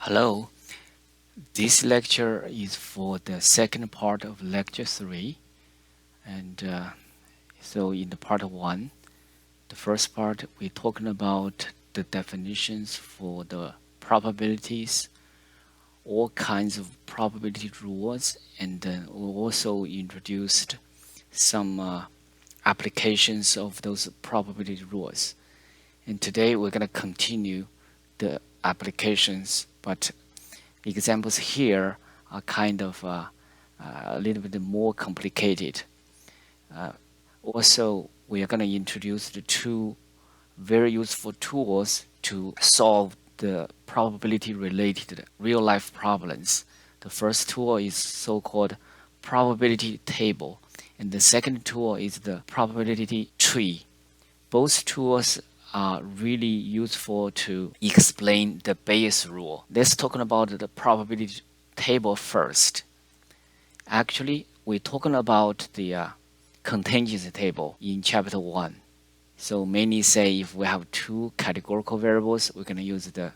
Hello, this lecture is for the second part of lecture 3. And so in the part 1, the first part, we're talking about the definitions for the probabilities, all kinds of probability rules, and then we also introduced some applications of those probability rules. And today we're going to continue the applications, but examples here are kind of a little bit more complicated. Uh, Also, we are going to introduce the two very useful tools to solve the probability related real life problems. The first tool is so-called probability table, and the second tool is the probability tree. Both tools are really useful to explain the Bayes rule. Let's talk about the probability table first. Actually, we're talking about the contingency table in chapter 1. So many say if we have two categorical variables, we're going to use the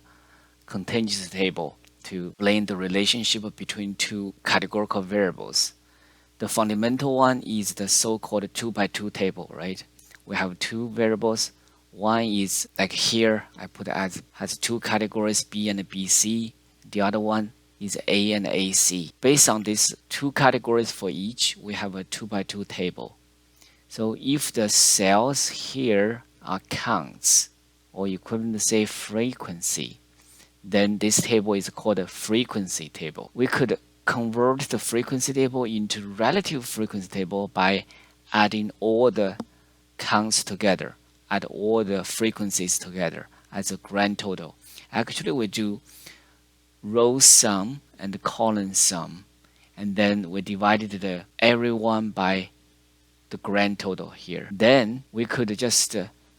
contingency table to explain the relationship between two categorical variables. The fundamental one is the so-called 2 by 2 table, right? We have two variables. One is like here, I put as has two categories, B and BC. The other one is A and AC. Based on these two categories for each, we have a 2 by 2 table. So if the cells here are counts, or equivalent to say frequency, then this table is called a frequency table. We could convert the frequency table into relative frequency table by adding all the counts together, add all the frequencies together as a grand total. Actually, we do row sum and column sum, and then we divided the everyone by the grand total here. Then we could just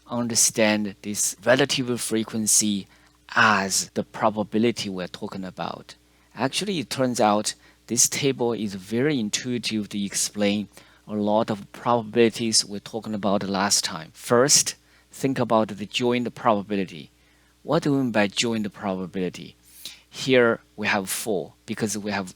understand this relative frequency as the probability we're talking about. Actually, it turns out this table is very intuitive to explain a lot of probabilities we're talking about last time. First, think about the joint probability. What do we mean by joint probability? Here we have 4 because we have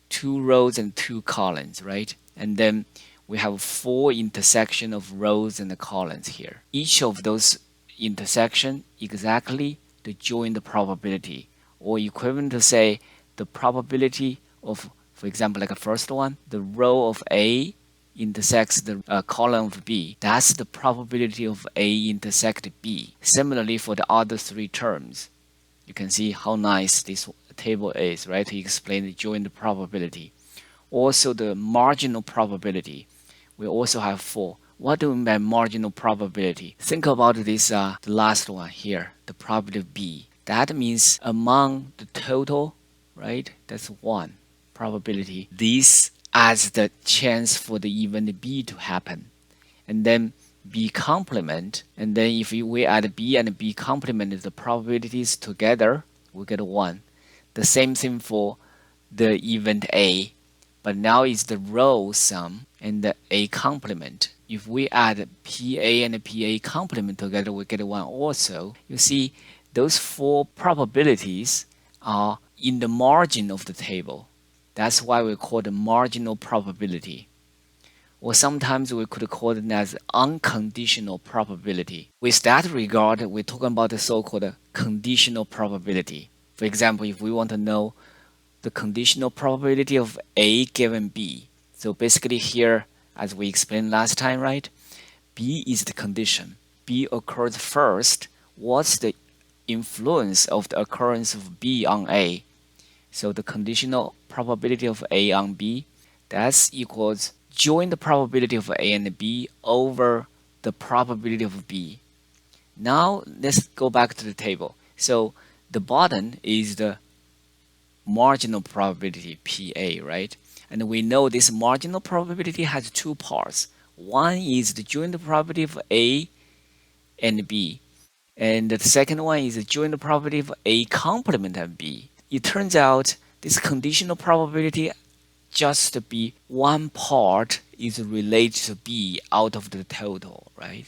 2 rows and 2 columns, right? And then we have 4 intersection of rows and the columns here. Each of those intersection exactly the joint probability, or equivalent to say the probability of, for example, like the first one, the row of A intersects the column of B. That's the probability of A intersect B. Similarly, for the other 3 terms, you can see how nice this table is, right, to explain the joint probability. Also, the marginal probability. We also have 4. What do we mean by marginal probability? Think about this, the last one here, the probability of B. That means among the total, right? That's 1 probability. This adds the chance for the event B to happen. And then B complement, and then if we add B and B complement the probabilities together, we get 1. The same thing for the event A, but now it's the row sum and the A complement. If we add PA and PA complement together, we get 1 also. You see, those 4 probabilities are in the margin of the table. That's why we call the marginal probability. Or sometimes we could call it as unconditional probability. With that regard, we're talking about the so-called conditional probability. For example, if we want to know the conditional probability of A given B. So basically here, as we explained last time, right? B is the condition. B occurs first. What's the influence of the occurrence of B on A? So the conditional probability of A on B, that's equals join the probability of A and B over the probability of B. Now let's go back to the table. So the bottom is the marginal probability, PA, right? And we know this marginal probability has 2 parts. One is the joint probability of A and B. And the second one is the joint probability of A complement of B. It turns out this conditional probability just be one part is related to B out of the total, right?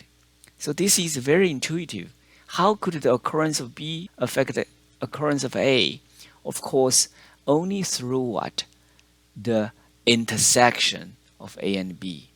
So this is very intuitive. How could the occurrence of B affect the occurrence of A? Of course, only through what? The intersection of A and B.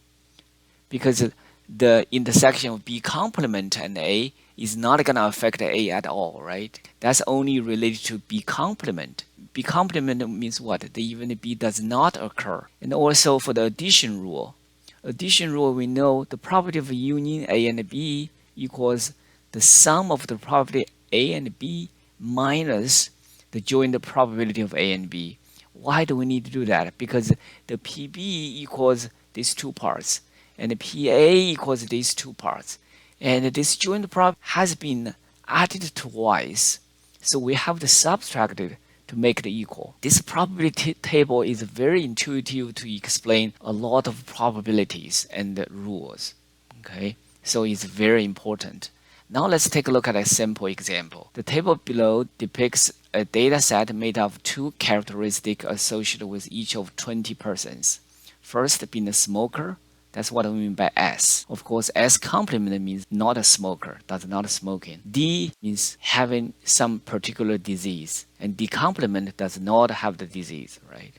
Because the intersection of B complement and A is not going to affect A at all, right? That's only related to B complement. B complement means what? The even B does not occur. And also for the addition rule, we know the probability of union A and B equals the sum of the probability A and B minus the joint probability of A and B. Why do we need to do that? Because the PB equals these two parts, and the PA equals these two parts. And this joint prob has been added twice, so we have to subtract it to make it equal. This probability table is very intuitive to explain a lot of probabilities and rules. Okay, so it's very important. Now let's take a look at a simple example. The table below depicts a data set made of two characteristics associated with each of 20 persons. First being a smoker. That's what we mean by S. Of course, S complement means not a smoker, does not smoking. D means having some particular disease, and D complement does not have the disease, right?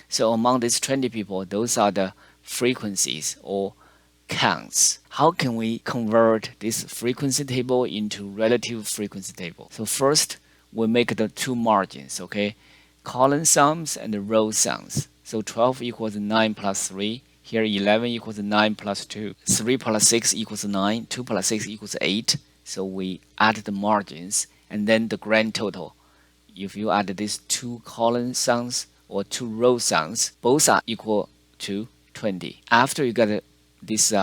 So among these 20 people, those are the frequencies or counts. How can we convert this frequency table into relative frequency table? So first, we make the two margins, okay? Column sums and row sums. So 12 equals 9 plus 3. Here 11 equals 9 plus 2. 3 plus 6 equals 9. 2 plus 6 equals 8. So we add the margins and then the grand total. If you add these two column sums or two row sums, both are equal to 20. After you get this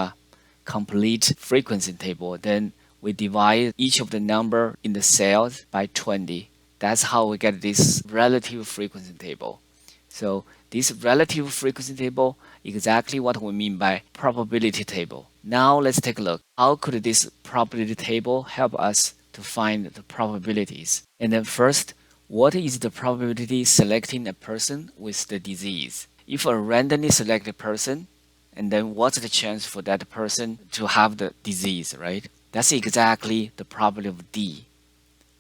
complete frequency table, then we divide each of the number in the cells by 20. That's how we get this relative frequency table. So this relative frequency table is exactly what we mean by probability table. Now let's take a look. How could this probability table help us to find the probabilities? And then first, what is the probability selecting a person with the disease? If a randomly selected person, and then what's the chance for that person to have the disease, right? That's exactly the probability of D.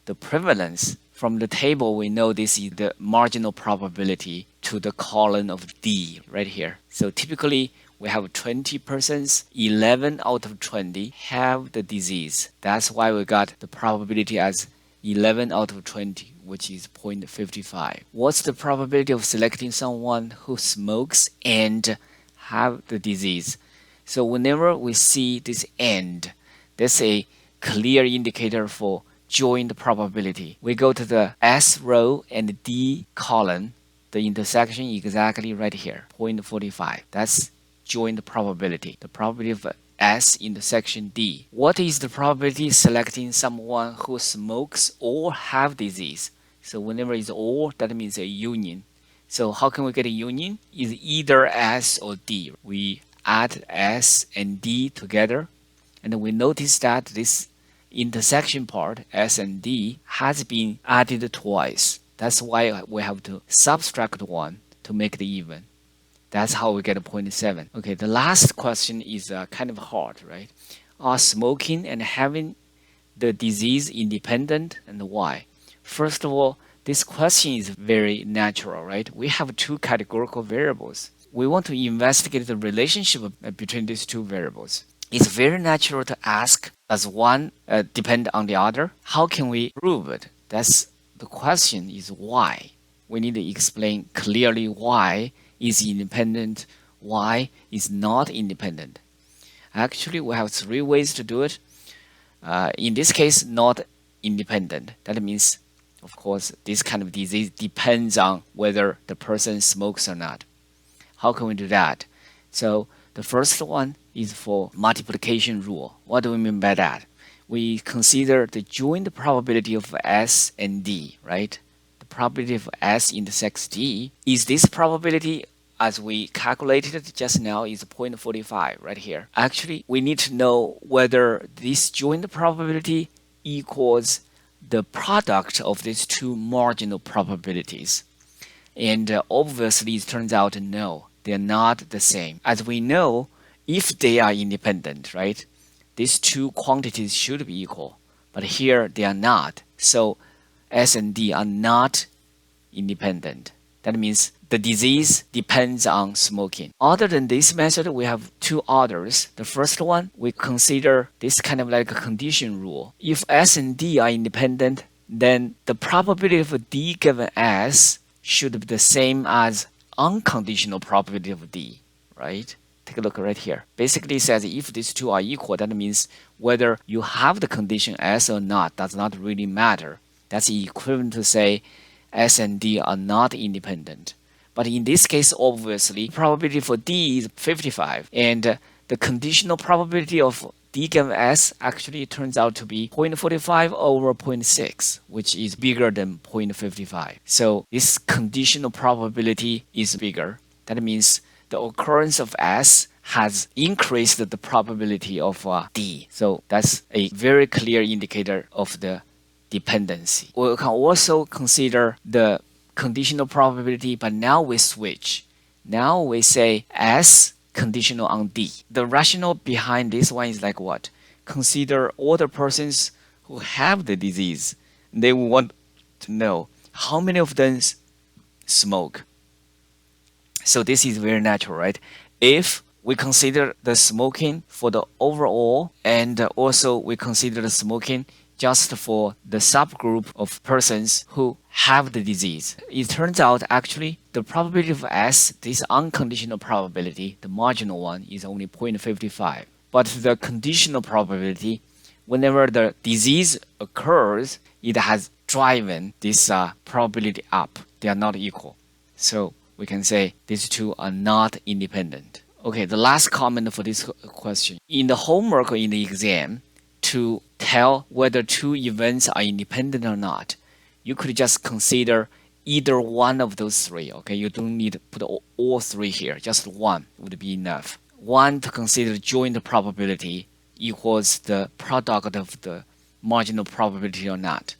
The prevalence from the table, we know this is the marginal probability to the column of D right here. So typically we have 20 persons, 11 out of 20 have the disease. That's why we got the probability as 11 out of 20, which is 0.55. What's the probability of selecting someone who smokes and have the disease? So whenever we see this and, that's a clear indicator for joint probability. We go to the S row and D column. The intersection is exactly right here, 0.45. That's joint probability. The probability of S intersection D. What is the probability selecting someone who smokes or have disease? So whenever it's or, that means a union. So how can we get a union? Is either S or D. We add S and D together, and we notice that this intersection part, S and D, has been added twice. That's why we have to subtract 1 to make it even. That's how we get a 0.7. Okay, the last question is kind of hard, right? Are smoking and having the disease independent, and why? First of all, this question is very natural, right? We have two categorical variables. We want to investigate the relationship between these two variables. It's very natural to ask, does one depend on the other? How can we prove it? That's the question is why. We need to explain clearly why is independent, why is not independent. Actually, we have 3 ways to do it. In this case, not independent. That means, of course, this kind of disease depends on whether the person smokes or not. How can we do that? So the first one is for multiplication rule. What do we mean by that? We consider the joint probability of S and D, right? The probability of S intersects D. Is this probability, as we calculated just now, is 0.45 right here. Actually, we need to know whether this joint probability equals the product of these two marginal probabilities. And obviously, it turns out no, they're not the same. As we know, if they are independent, right, these two quantities should be equal. But here they are not. So S and D are not independent. That means the disease depends on smoking. Other than this method, we have two others. The first one, we consider this kind of like a condition rule. If S and D are independent, then the probability of D given S should be the same as unconditional probability of D, right? Take a look right here. Basically, it says if these two are equal, that means whether you have the condition S or not does not really matter. That's equivalent to say S and D are not independent. But in this case, obviously, probability for D is 55, and the conditional probability of D given S actually turns out to be 0.45 over 0.6, which is bigger than 0.55. So this conditional probability is bigger. That means the occurrence of S has increased the probability of D. So that's a very clear indicator of the dependency. We can also consider the conditional probability, but now we switch. Now we say S conditional on D. The rationale behind this one is like what? Consider all the persons who have the disease. They want to know how many of them smoke. So this is very natural, right? If we consider the smoking for the overall, and also we consider the smoking just for the subgroup of persons who have the disease. It turns out actually the probability of S, this unconditional probability, the marginal one, is only 0.55. But the conditional probability, whenever the disease occurs, it has driven this probability up. They are not equal. So we can say these two are not independent. Okay, the last comment for this question. In the homework or in the exam, to tell whether two events are independent or not, you could just consider either one of those three. Okay, you don't need to put all three here, just one would be enough. One to consider joint probability equals the product of the marginal probability or not,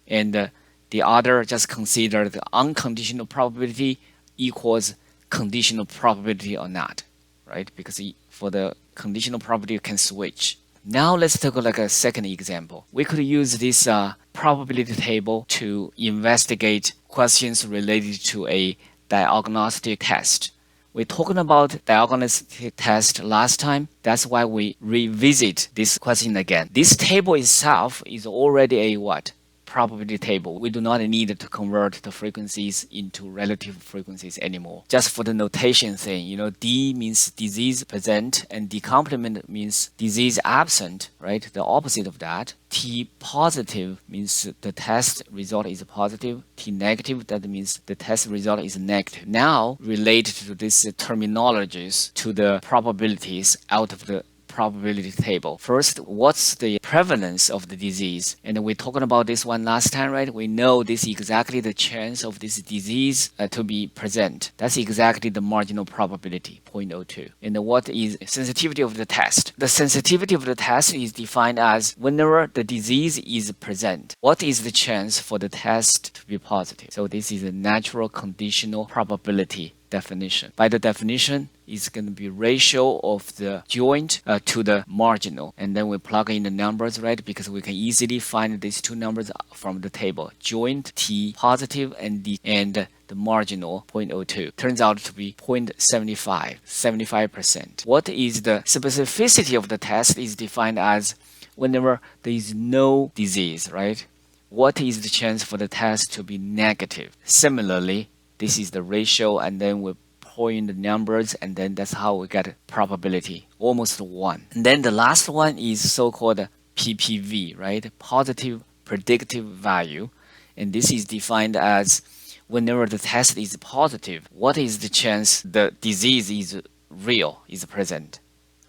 and the other just consider the unconditional probability equals conditional probability or not, right? Because for the conditional probability you can switch. Now let's take a look at a second example. We could use this probability table to investigate questions related to a diagnostic test. We're talking about diagnostic test last time. That's why we revisit this question again. This table itself is already a what? Probability table. We do not need to convert the frequencies into relative frequencies anymore. Just for the notation thing, D means disease present and D complement means disease absent, right? The opposite of that. T positive means the test result is positive. T negative, that means the test result is negative. Now, related to these terminologies to the probabilities out of the probability table. First, what's the prevalence of the disease? And we're talking about this one last time, right? We know this is exactly the chance of this disease to be present. That's exactly the marginal probability, 0.02. And what is sensitivity of the test? The sensitivity of the test is defined as whenever the disease is present, what is the chance for the test to be positive? So this is a natural conditional probability definition. By the definition, it's going to be ratio of the joint to the marginal. And then we plug in the numbers, right? Because we can easily find these two numbers from the table. Joint T positive and the marginal 0.02. Turns out to be 0.75, 75%. What is the specificity of the test is defined as whenever there is no disease, right? What is the chance for the test to be negative? Similarly, this is the ratio, and then we point the numbers, and then that's how we get probability, almost 1. And then the last one is so-called PPV, right? Positive predictive value. And this is defined as whenever the test is positive, what is the chance the disease is real, is present,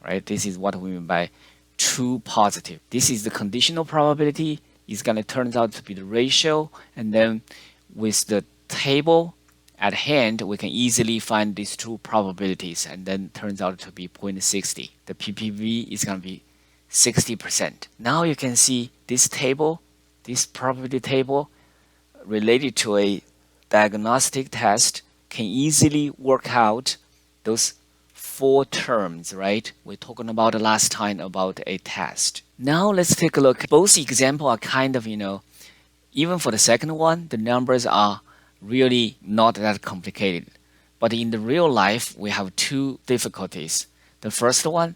right? This is what we mean by true positive. This is the conditional probability. It's going to turn out to be the ratio, and then with the table at hand, we can easily find these two probabilities, and then turns out to be 0.60. The PPV is going to be 60%. Now you can see this table, this probability table related to a diagnostic test can easily work out those 4 terms, right? We're talking about last time about a test. Now let's take a look. Both examples are kind of, even for the second one, the numbers are really not that complicated. But in the real life, we have two difficulties. The first one,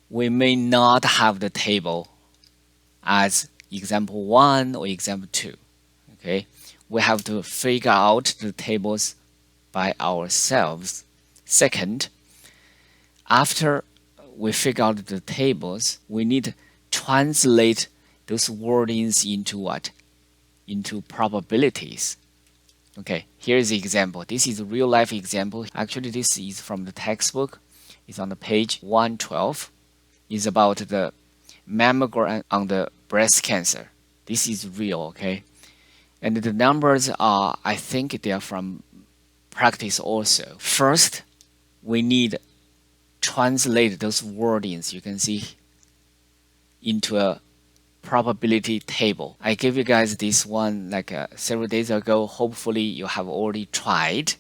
we may not have the table as example 1 or example 2. Okay, we have to figure out the tables by ourselves. Second, after we figure out the tables, we need to translate those wordings into what? Into probabilities. Okay, here's the example. This is a real life example. Actually, this is from the textbook. It's on the page 112. It's about the mammogram on the breast cancer. This is real, okay? And the numbers are, I think they are from practice also. First, we need translate those wordings you can see into a probability table. I gave you guys this one like several days ago. Hopefully you have already tried.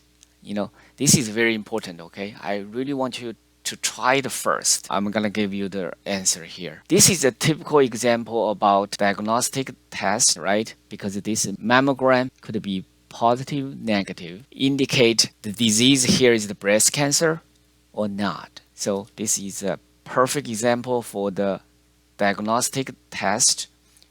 This is very important, okay? I really want you to try it first. I'm gonna give you the answer here. This is a typical example about diagnostic test, right? Because this mammogram could be positive, negative, indicate the disease here is the breast cancer or not. So this is a perfect example for the diagnostic test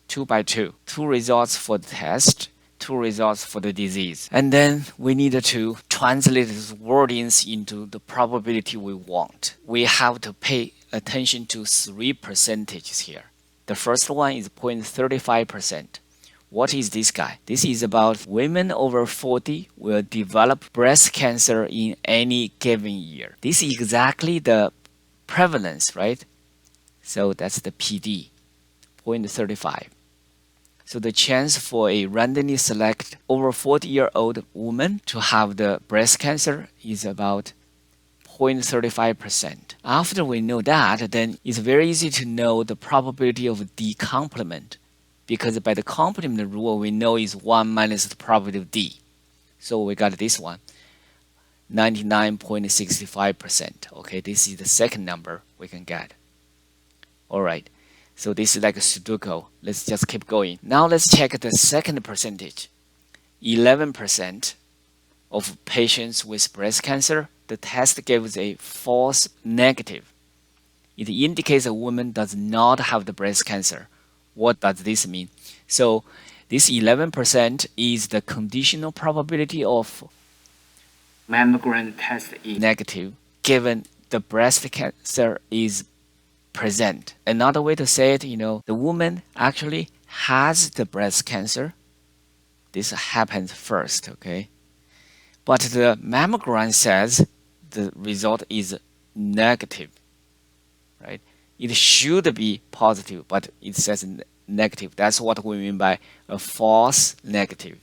2 by 2. 2 results for the test, 2 results for the disease. And then we need to translate these wordings into the probability we want. We have to pay attention to 3 percentages here. The first one is 0.35%. What is this guy? This is about women over 40 will develop breast cancer in any given year. This is exactly the prevalence, right? So that's the PD, 0.35. So the chance for a randomly select over 40-year-old woman to have the breast cancer is about 0.35%. After we know that, then it's very easy to know the probability of D complement, because by the complement rule, we know is 1 minus the probability of D. So we got this one, 99.65%. Okay, this is the second number we can get. All right, so this is like a Sudoku. Let's just keep going. Now let's check the second percentage. 11% of patients with breast cancer, the test gives a false negative. It indicates a woman does not have the breast cancer. What does this mean? So this 11% is the conditional probability of mammogram test is negative given the breast cancer is present. Another way to say it, the woman actually has the breast cancer. This happens first, okay? But the mammogram says the result is negative, right? It should be positive, but it says negative. That's what we mean by a false negative.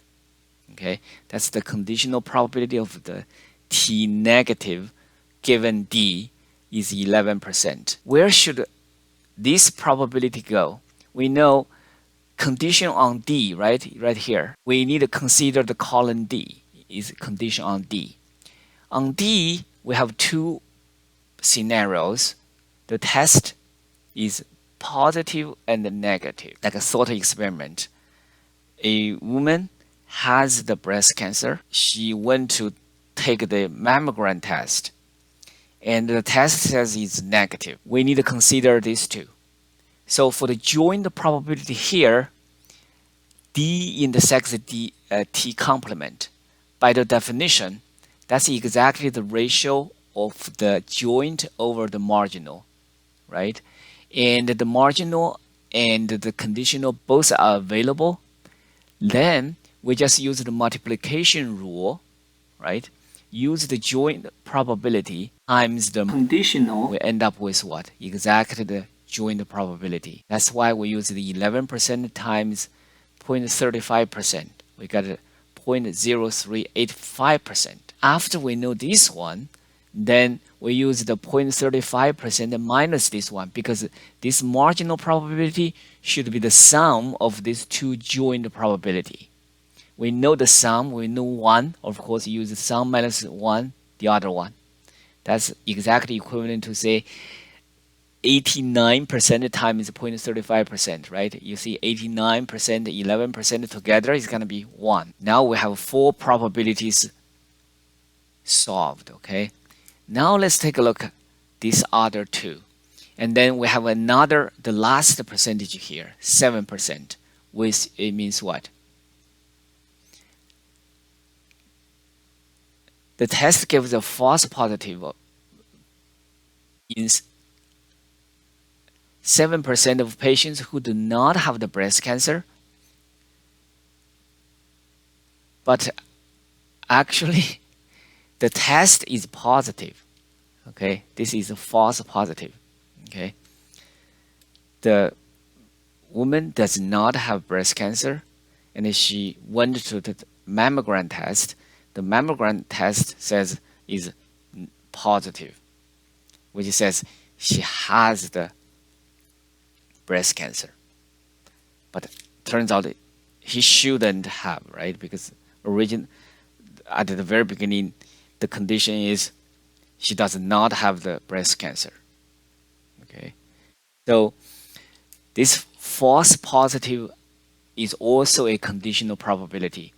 Okay, that's the conditional probability of the T negative given D is 11%. Where should this probability go? We know condition on D, right here. We need to consider the column D is condition on D. On D, we have two scenarios. The test is positive and negative, like a thought experiment. A woman has the breast cancer. She went to take the mammogram test, and the test says it's negative. We need to consider these two. So for the joint probability here, D intersects D, T complement. By the definition, that's exactly the ratio of the joint over the marginal, right? And the marginal and the conditional both are available. Then we just use the multiplication rule, right? Use the joint probability times the conditional. We end up with what? Exactly the joint probability. That's why we use the 11% times 0.35%. We got 0.0385%. After we know this one, then we use the 0.35% minus this one, because this marginal probability should be the sum of these two joint probability. We know the sum, we know one, of course use the sum minus one, the other one. That's exactly equivalent to say 89% times 0.35%, right? You see 89%, 11% together is going to be 1. Now we have 4 probabilities solved, okay? Now let's take a look at these other 2. And then we have another, the last percentage here, 7%, which it means what? The test gives a false positive in 7% of patients who do not have the breast cancer, but actually the test is positive. Okay, this is a false positive. Okay, the woman does not have breast cancer, and she went to the mammogram test. The mammogram test says is positive, which says she has the breast cancer. But turns out he shouldn't have, right? Because at the very beginning, the condition is she does not have the breast cancer. Okay, so this false positive is also a conditional probability,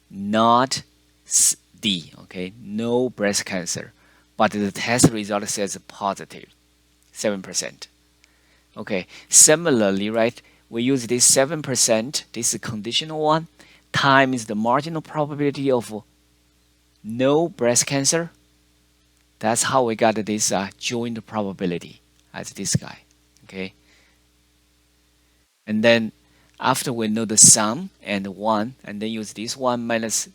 not D. Okay, no breast cancer, but the test result says positive, 7%. Okay, similarly, right? We use this 7%, this is conditional one, times the marginal probability of no breast cancer. That's how we got this joint probability as this guy. Okay, and then after we know the sum and 1, and then use this one minus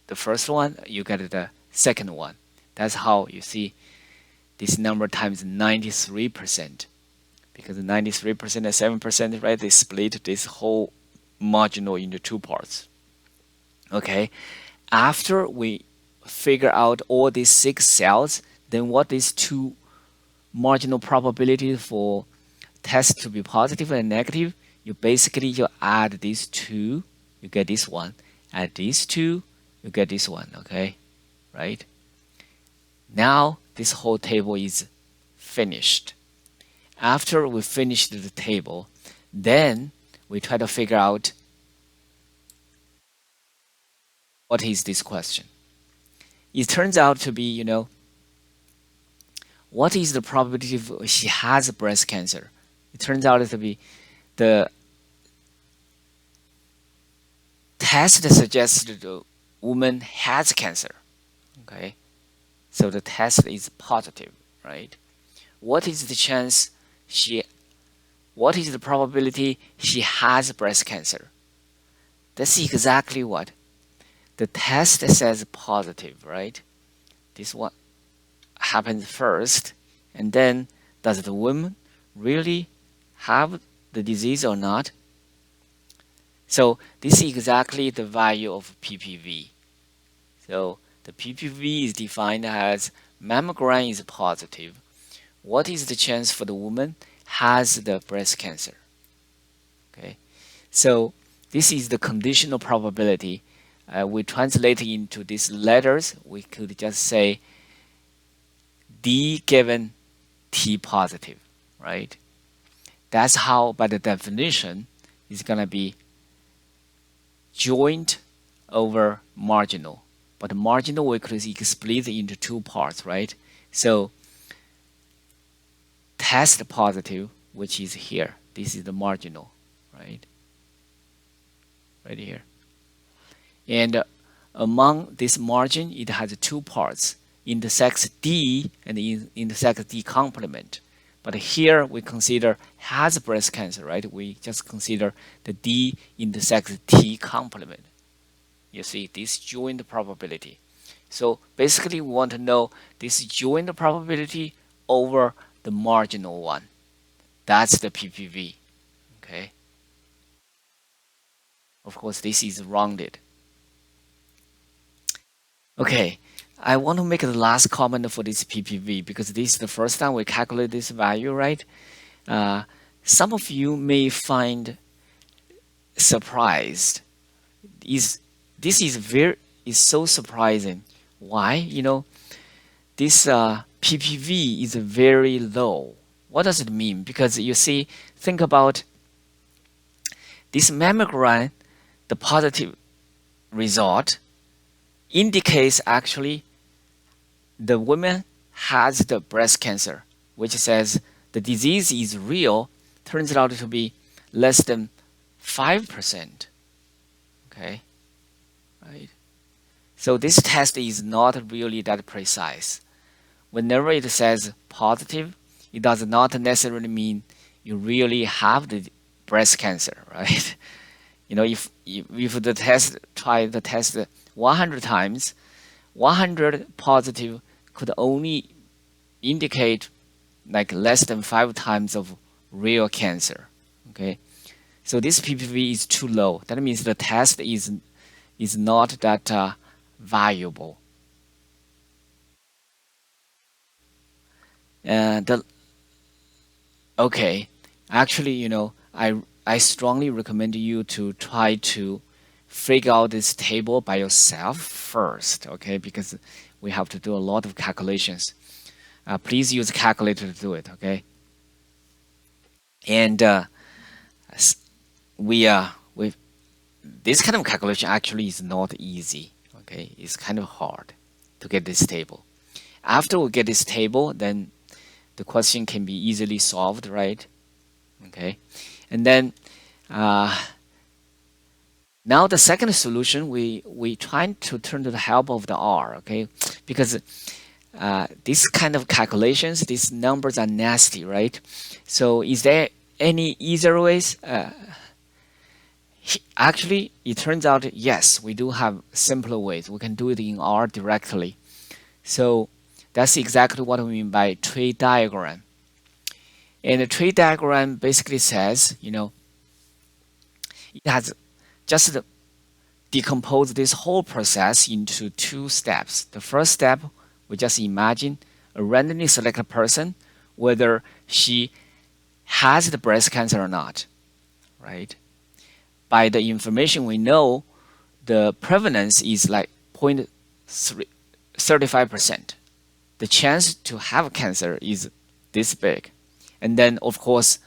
the first one, you get the second one. That's how you see this number times 93%. Because 93% and 7%, right? They split this whole marginal into 2 parts. Okay, after we figure out all these 6 cells, then what is 2 marginal probability for test to be positive and negative? You add these 2, you get this one. Add these 2, you get this one. Okay, right? Now this whole table is finished. After we finish the table, then we try to figure out what is this question. It turns out to be, what is the probability she has breast cancer? It turns out to be the test suggests the woman has cancer. Okay, so the test is positive, right? What is the chance what is the probability she has breast cancer? That's exactly what the test says positive, right? This one happens first, and then does the woman really have the disease or not? So this is exactly the value of PPV. So the PPV is defined as mammogram is positive. What is the chance for the woman has the breast cancer? Okay, so this is the conditional probability. We translate into these letters. We could just say D given T positive, right? That's how, by the definition, it's going to be joint over marginal. But marginal we could split into 2 parts, right? So test positive, which is here. This is the marginal, right? Right here. And among this margin, it has 2 parts, intersects D and intersects D complement. But here we consider has breast cancer, right? We just consider the D intersects T complement. You see this joint probability. So basically we want to know this joint probability over the marginal one. That's the PPV. Okay. Of course, this is rounded. Okay, I want to make the last comment for this PPV because this is the first time we calculate this value, right? Some of you may find surprised. This is so surprising. Why? This PPV is very low. What does it mean? Because you see, think about this mammogram, the positive result indicates actually the woman has the breast cancer, which says the disease is real, turns out to be less than 5%. Okay, right? So this test is not really that precise. Whenever it says positive, it does not necessarily mean you really have the breast cancer, right? If the test try the test 100 times, 100 positive could only indicate like less than 5 times of real cancer. Okay, so this PPV is too low. That means the test is not that valuable. The Okay, actually, I strongly recommend you to try to figure out this table by yourself first, okay? Because we have to do a lot of calculations. Please use a calculator to do it, okay? And s- we this kind of calculation actually is not easy, okay? It's kind of hard to get this table. After we get this table, then the question can be easily solved, right? Okay, and then uh, now the second solution we trying to turn to the help of the R, okay, because this kind of calculations, these numbers are nasty, right? So is there any easier ways? Actually, it turns out yes, we do have simpler ways. We can do it in R directly. So that's exactly what we mean by tree diagram. And the tree diagram basically says, it has just decompose this whole process into 2 steps. The first step, we just imagine a randomly selected person, whether she has the breast cancer or not, right? By the information we know, the prevalence is like 0.35%. The chance to have cancer is this big. And then, of course,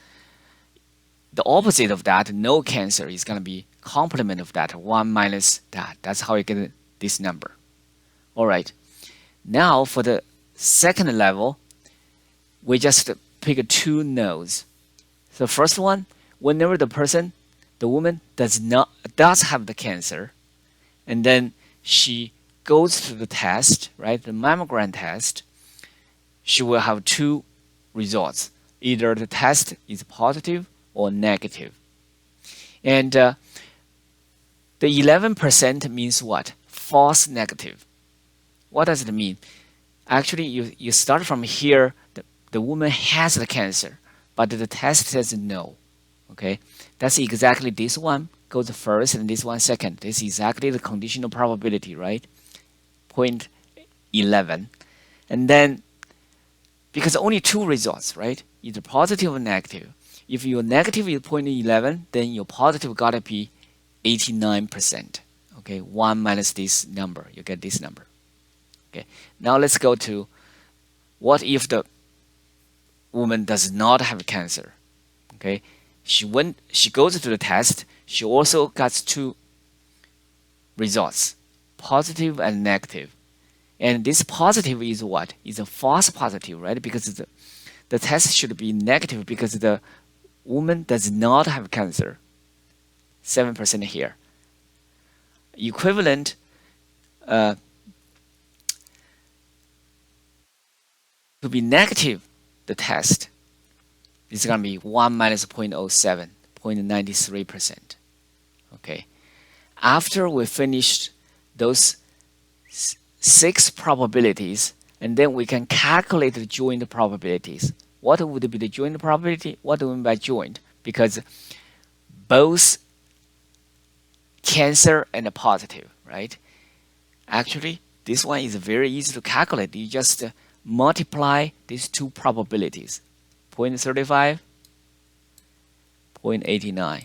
the opposite of that, no cancer, is going to be complement of that, 1 minus that. That's how you get this number. All right. Now, for the second level, we just pick 2 nodes. So first one, whenever the woman does have the cancer, and then she goes to the test, right, the mammogram test, she will have 2 results. Either the test is positive or negative. And the 11% means what? False negative. What does it mean? Actually, you start from here, the woman has the cancer, but the test says no. Okay, that's exactly this one goes first and this one second. This is exactly the conditional probability, right? 0.11. And then, because only 2 results, right? Either positive or negative. If your negative is 0.11, then your positive gotta be 89%. Okay, 1 minus this number, you get this number. Okay, now let's go to what if the woman does not have cancer? Okay, she goes to the test, she also gets 2 results, positive and negative. And this positive is what? Is a false positive, right? Because the test should be negative because the woman does not have cancer. 7% here. Equivalent to be negative, the test is going to be 1 minus 0.07, 0.93%. Okay. After we finished those 6 probabilities, and then we can calculate the joint probabilities. What would be the joint probability? What do we mean by joint? Because both cancer and positive, right? Actually, this one is very easy to calculate. You just multiply these 2 probabilities, 0.35, 0.89.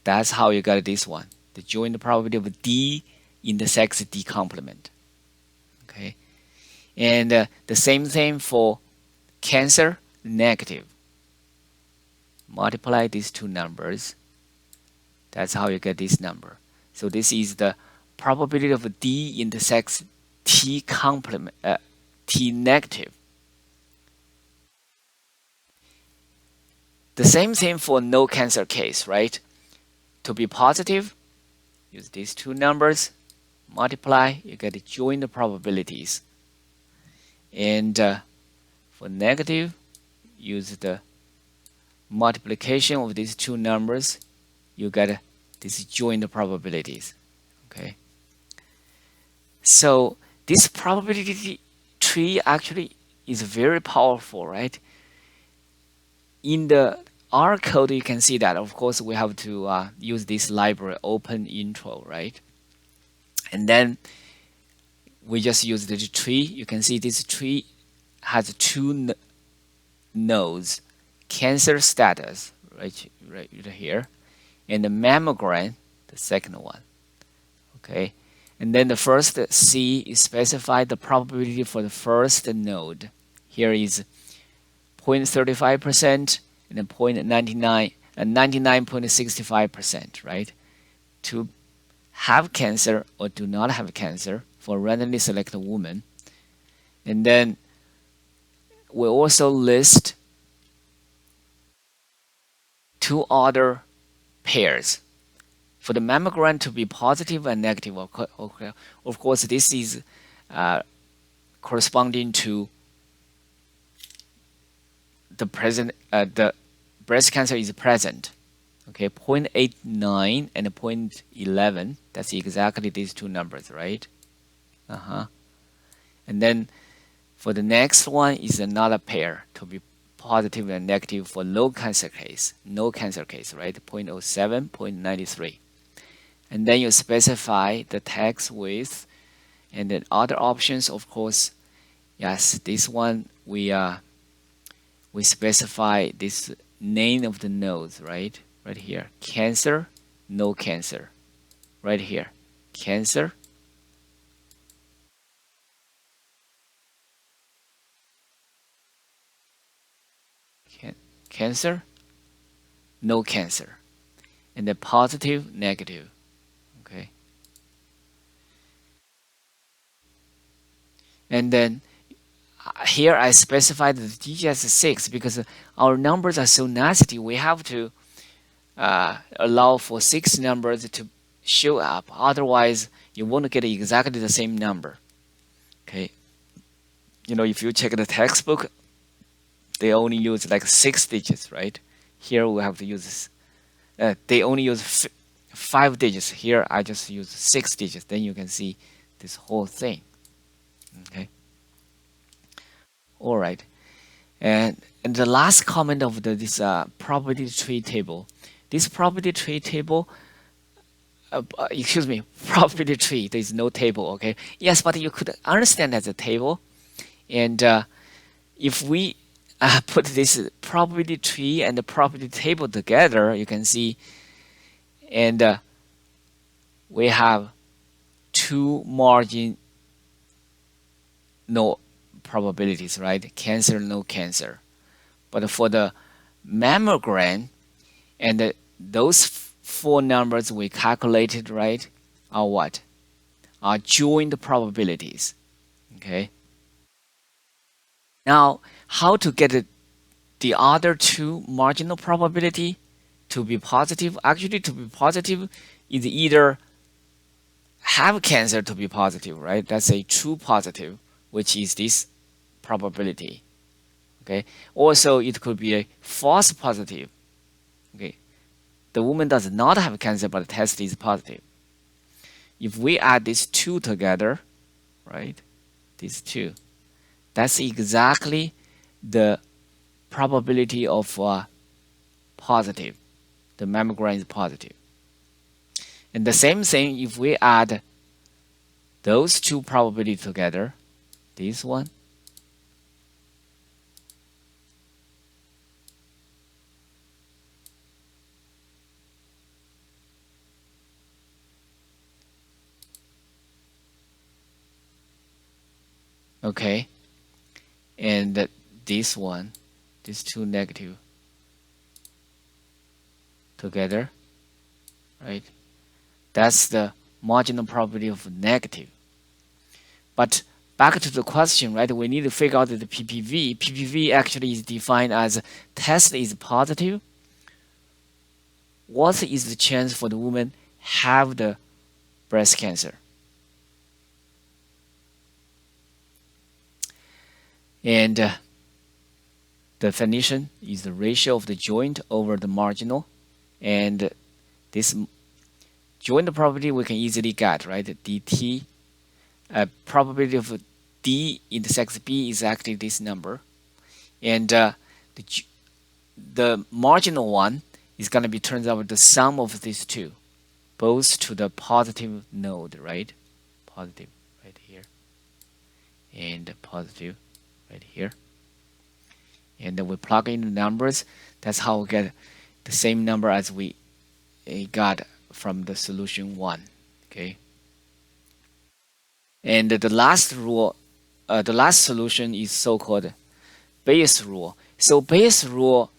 That's how you got this one. The joint probability of D intersects D complement. Okay, and the same thing for cancer. negative. Multiply these two numbers. That's how you get this number. So this is the probability of D intersects T complement, T negative. The same thing for no cancer case, right? To be positive, use these two numbers, multiply, you get the joint probabilities. And for negative, use the multiplication of these two numbers, you get these joint probabilities. Okay. So this probability tree actually is very powerful, right? In the R code, you can see that, of course, we have to use this library open intro, right? And then we just use the tree. You can see this tree has two nodes, cancer status, right here, and the mammogram, the second one. Okay, and then the first C is specified the probability for the first node. Here is 0.35% and then 0.99 and 99.65%, right? To have cancer or do not have cancer for randomly selected woman. And then we also list two other pairs. For the mammogram to be positive and negative, of course, this is corresponding to the breast cancer is present. Okay, 0.89 and 0.11. That's exactly these two numbers, right? And then for the next one is another pair to be positive and negative for no cancer case, right? 0.07, 0.93. And then you specify the text width and then other options, of course. Yes, this one we specify this name of the nodes, right? Right here, cancer, no cancer. Right here, cancer, cancer, no cancer, and then positive, negative. Okay, and then here I specified the DGS6 because our numbers are so nasty. We have to allow for 6 numbers to show up. Otherwise, you won't get exactly the same number. Okay. You know, if you check the textbook, they only use like 6 digits, right? Here we have to use, they only use 5 digits. Here I just use 6 digits. Then you can see this whole thing. Okay. All right. And the last comment of this probability tree table. This probability tree table, excuse me, probability tree, there is no table, okay? Yes, but you could understand as a table. And if we put this probability tree and the probability table together, you can see, and we have 2 margin no probabilities, right? Cancer, no cancer. But for the mammogram, and those 4 numbers we calculated, right, are what? Are joint probabilities. Okay. Now, how to get the other 2 marginal probability to be positive? Actually, to be positive is either have cancer to be positive, right? That's a true positive, which is this probability. Okay. Also, it could be a false positive. Okay. The woman does not have cancer, but the test is positive. If we add these 2 together, right? These 2, that's exactly the probability of positive. The mammogram is positive. And the same thing if we add those 2 probabilities together, this one, okay, and this one, these two negative together, right? That's the marginal probability of negative. But back to the question, right? We need to figure out the PPV. PPV actually is defined as test is positive. What is the chance for the woman have the breast cancer? And definition is the ratio of the joint over the marginal. And this joint probability we can easily get, right? DT, probability of D intersects B is actually this number. And the marginal one is going to be, turns out, the sum of these two, both to the positive node, right? Positive right here. And positive right here. And then we plug in the numbers. That's how we get the same number as we got from the solution 1. Okay. And the last rule, the last solution is so-called Bayes rule. So Bayes rule,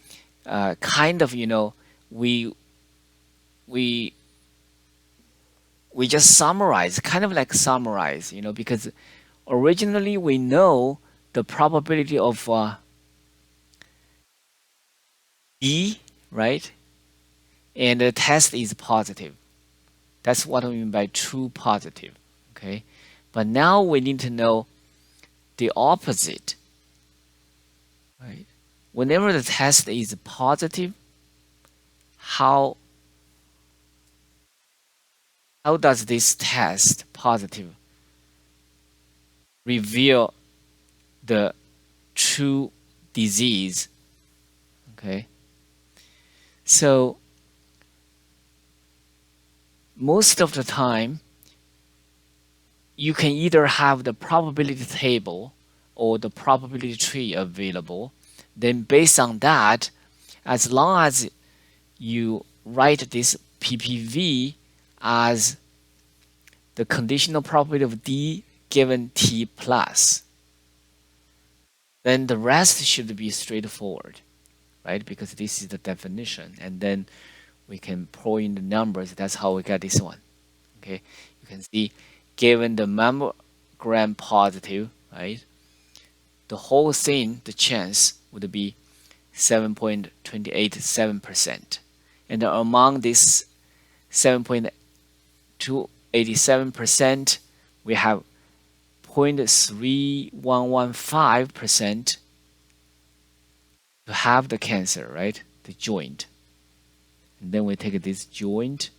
kind of, we just summarize, kind of like summarize, because originally we know the probability of D, right? And the test is positive. That's what we mean by true positive, okay? But now we need to know the opposite, right? Whenever the test is positive, how does this test positive reveal the true disease? Okay. So most of the time, you can either have the probability table or the probability tree available. Then based on that, as long as you write this PPV as the conditional probability of D given T plus, then the rest should be straightforward, right? Because this is the definition. And then we can pour in the numbers. That's how we get this one. Okay, you can see given the mammogram positive, right? The whole thing, the chance would be 7.287%. And among this 7.287%, we have 0.3115% to have the cancer, right? The joint. And then we take this joint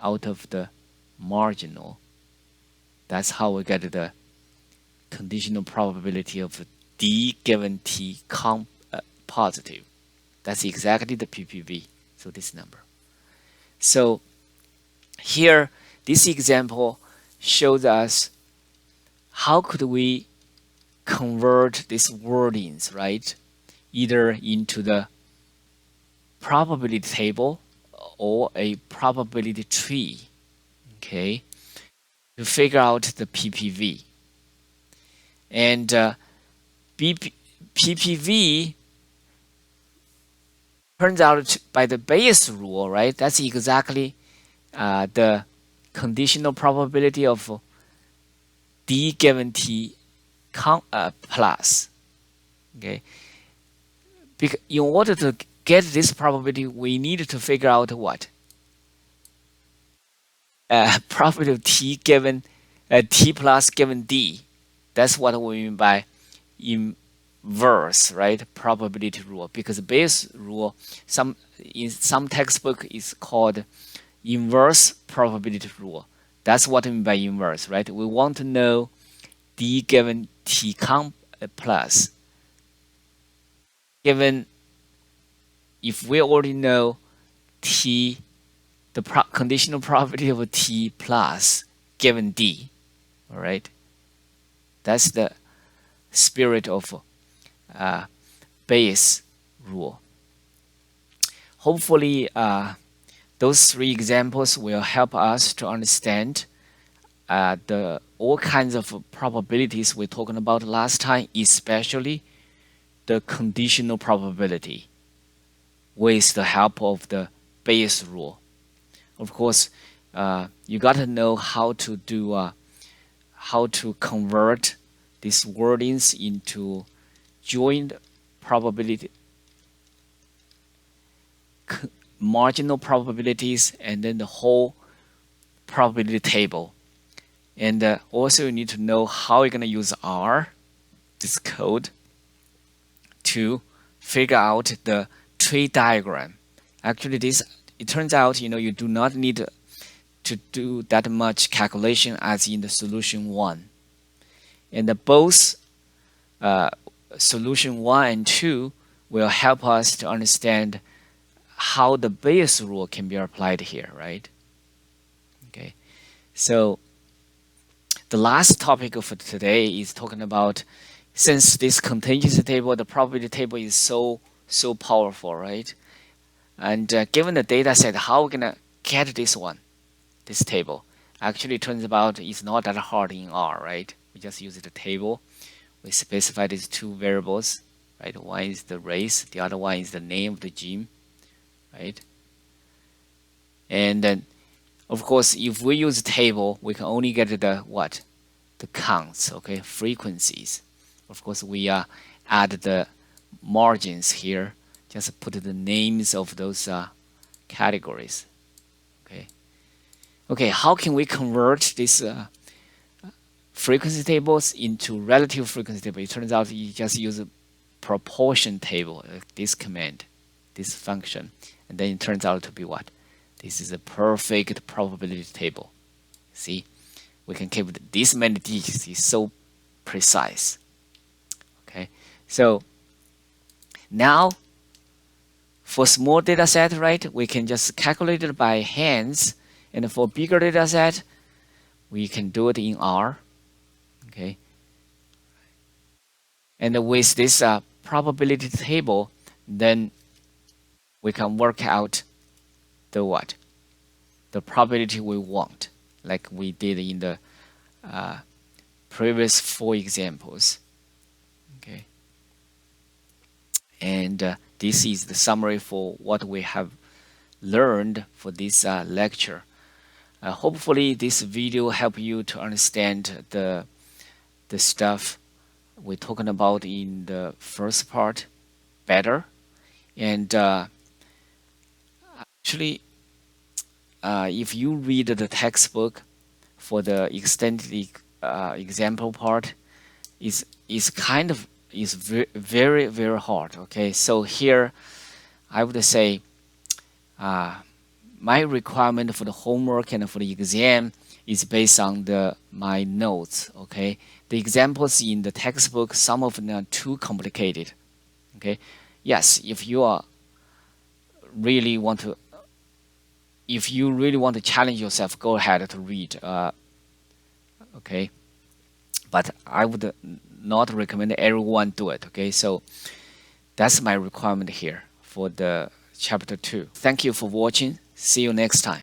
out of the marginal. That's how we get the conditional probability of D given T positive. That's exactly the PPV, so this number. So here, this example shows us how could we convert these wordings, right? Either into the probability table or a probability tree, okay, to figure out the PPV. And PPV turns out by the Bayes rule, right? That's exactly the conditional probability of D given T plus. Okay. Because in order to get this probability, we need to figure out what? Probability of T given T plus given D. That's what we mean by inverse, right? Probability rule. Because Bayes rule, in some textbook is called inverse probability rule. That's what we mean by inverse, right? We want to know D given T plus. Given if we already know T, the conditional probability of T plus given D, all right? That's the spirit of Bayes rule. Hopefully, those 3 examples will help us to understand all kinds of probabilities we're talking about last time, especially the conditional probability with the help of the Bayes rule. Of course, you got to know how to do how to convert these wordings into joint probability, marginal probabilities, and then the whole probability table. And also you need to know how you're going to use R, this code, to figure out the tree diagram. Actually, it turns out you do not need to do that much calculation as in the solution 1. And both solution 1 and 2 will help us to understand how the Bayes rule can be applied here, right? Okay, so the last topic for today is talking about, since this contingency table, the probability table is so powerful, right? And given the data set, how are we gonna get this table? Actually, it turns out it's not that hard in R, right? We just use the table. We specify these two variables, right? One is the race, the other one is the name of the gene, right? And then, of course, if we use a table, we can only get the counts, okay, frequencies. Of course, we add the margins here, just put the names of those categories, okay. Okay, how can we convert these frequency tables into relative frequency table? It turns out you just use a proportion table, this command, this function, and then it turns out to be what? This is a perfect probability table. See, we can keep this many digits. It's so precise. Okay, so now for small data set, right, we can just calculate it by hands, and for bigger data set, we can do it in R. Okay, and with this probability table, then we can work out the probability we want, like we did in the previous 4 examples. Okay, and this is the summary for what we have learned for this lecture. Hopefully this video help you to understand the stuff we're talking about in the first part better. And actually, if you read the textbook for the extended example part, is very, very hard. Okay, so here I would say my requirement for the homework and for the exam is based on my notes. Okay, the examples in the textbook, some of them are too complicated. Okay, yes, if you really want to challenge yourself, go ahead to read. Okay, but I would not recommend everyone do it. Okay, so that's my requirement here for the chapter 2. Thank you for watching. See you next time.